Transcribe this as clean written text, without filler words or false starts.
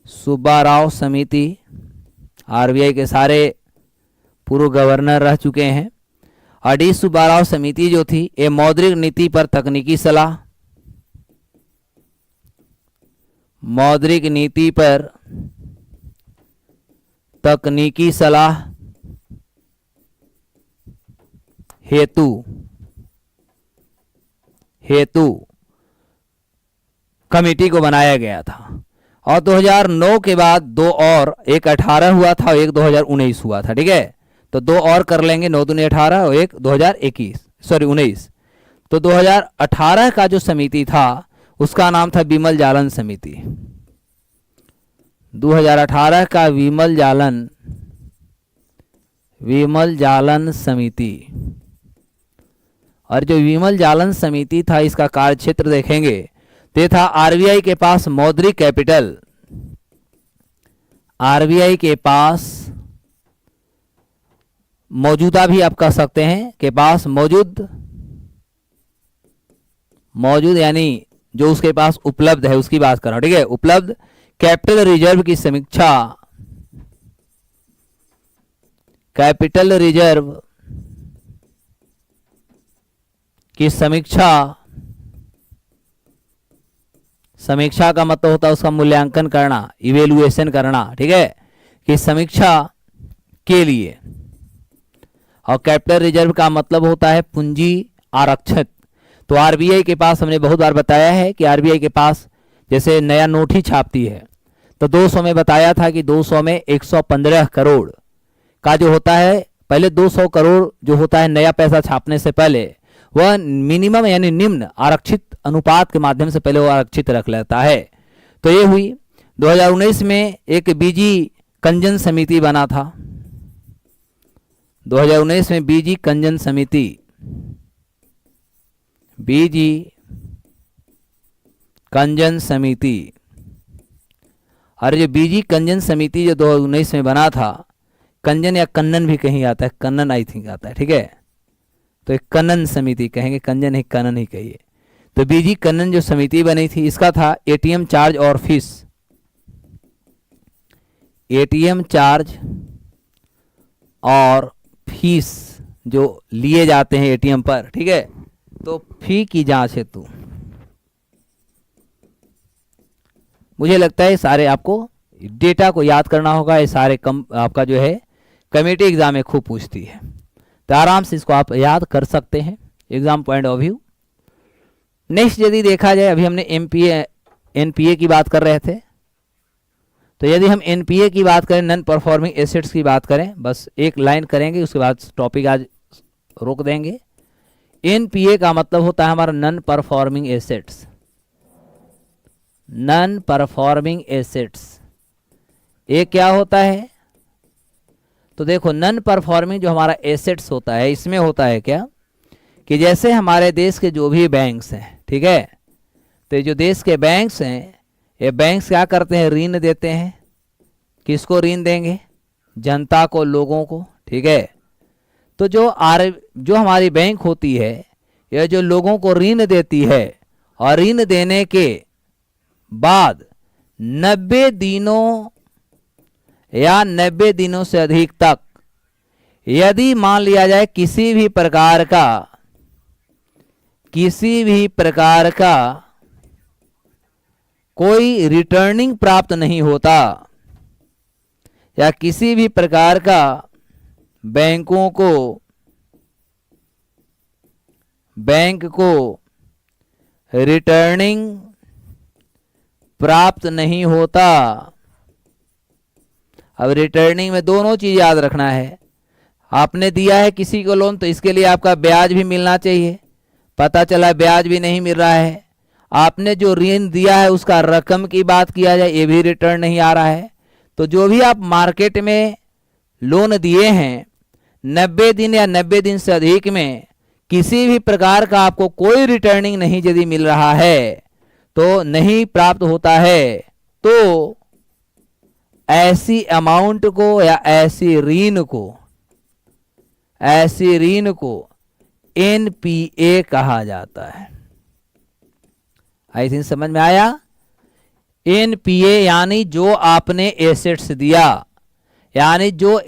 सुब्बाराव समिति, आरबीआई के सारे पूर्व गवर्नर रह चुके हैं। और डी सुब्बाराव समिति जो थी ये मौद्रिक नीति पर तकनीकी सलाह, मौद्रिक नीति पर तकनीकी सलाह हेतु कमेटी को बनाया गया था। और 2009 के बाद दो और, एक 18 हुआ था और एक 2019 हुआ था, ठीक है। तो दो और कर लेंगे, 9 दूनी 18 और एक 19। तो 2018 का जो समिति था उसका नाम था विमल जालन समिति। 2018 का विमल जालन समिति। और जो विमल जालन समिति था इसका कार्यक्षेत्र देखेंगे तो ये था आरबीआई के पास मौद्रिक कैपिटल, आरबीआई के पास मौजूदा भी आप कह सकते हैं के पास मौजूद यानी जो उसके पास उपलब्ध है उसकी बात कर रहा हूं, ठीक है। उपलब्ध कैपिटल रिजर्व की समीक्षा, कैपिटल रिजर्व की समीक्षा का मतलब होता है उसका मूल्यांकन करना, इवेल्युएशन करना, ठीक है, कि समीक्षा के लिए। और कैपिटल रिजर्व का मतलब होता है पूंजी आरक्षित। तो आरबीआई के पास हमने बहुत बार बताया है कि आरबीआई के पास जैसे नया नोट ही छापती है तो 200 में बताया था कि 200 में 115 करोड़ का जो होता है, पहले 200 करोड़ जो होता है नया पैसा छापने से पहले वह मिनिमम यानी निम्न आरक्षित अनुपात के माध्यम से पहले वो आरक्षित रख लेता है। तो ये हुई। 2019 में एक बीजी कंजन समिति बना था। 2019 में बीजी कंजन समिति, बीजी कंजन समिति। और जो बीजी कंजन समिति जो 2019 में बना था, कंजन या कन्नन भी कहीं आता है, कन्नन आई थिंक आता है, ठीक है। तो एक कन्नन समिति कहेंगे, कंजन ही कन्नन ही कहिए। तो बीजी कन्नन जो समिति बनी थी इसका था एटीएम चार्ज और फीस, एटीएम चार्ज और फीस जो लिए जाते हैं एटीएम पर, ठीक है। तो फी की जांच हेतु मुझे लगता है सारे आपको डेटा को याद करना होगा। ये सारे आपका जो है कमेटी एग्जाम में खूब पूछती है, तो आराम से इसको आप याद कर सकते हैं exam point of view. Next यदि देखा जाए, अभी हमने एनपीए की बात कर रहे थे, तो यदि हम एनपीए की बात करें, नॉन परफॉर्मिंग एसेट्स की बात करें, बस एक लाइन करेंगे उसके बाद टॉपिक आज रोक देंगे। एनपीए का मतलब होता है हमारा non performing assets, non performing assets. ये क्या होता है? तो देखो नॉन परफॉर्मिंग जो हमारा एसेट्स होता है इसमें होता है क्या कि जैसे हमारे देश के जो भी बैंक्स हैं, ठीक है, तो जो देश के बैंक्स हैं ये बैंक्स क्या करते हैं, ऋण देते हैं। किसको ऋण देंगे? जनता को, लोगों को, ठीक है। तो जो हमारी बैंक होती है यह जो लोगों को ऋण देती है और ऋण देने के बाद 90 दिनों या 90 दिनों से अधिक तक यदि मान लिया जाए किसी भी प्रकार का कोई रिटर्निंग प्राप्त नहीं होता या किसी भी प्रकार का बैंक को रिटर्निंग प्राप्त नहीं होता। अब रिटर्निंग में दोनों चीज याद रखना है। आपने दिया है किसी को लोन तो इसके लिए आपका ब्याज भी मिलना चाहिए, पता चला ब्याज भी नहीं मिल रहा है। आपने जो ऋण दिया है उसका रकम की बात किया जाए ये भी रिटर्न नहीं आ रहा है। तो जो भी आप मार्केट में लोन दिए हैं 90 दिन या 90 दिन से अधिक में किसी भी प्रकार का आपको कोई रिटर्निंग नहीं यदि मिल रहा है तो नहीं प्राप्त होता है, तो ऐसी अमाउंट को या ऐसी ऋण को एनपीए कहा जाता है। आई थिंक समझ में आया। एनपीए यानी जो आपने एसेट्स दिया, यानी जो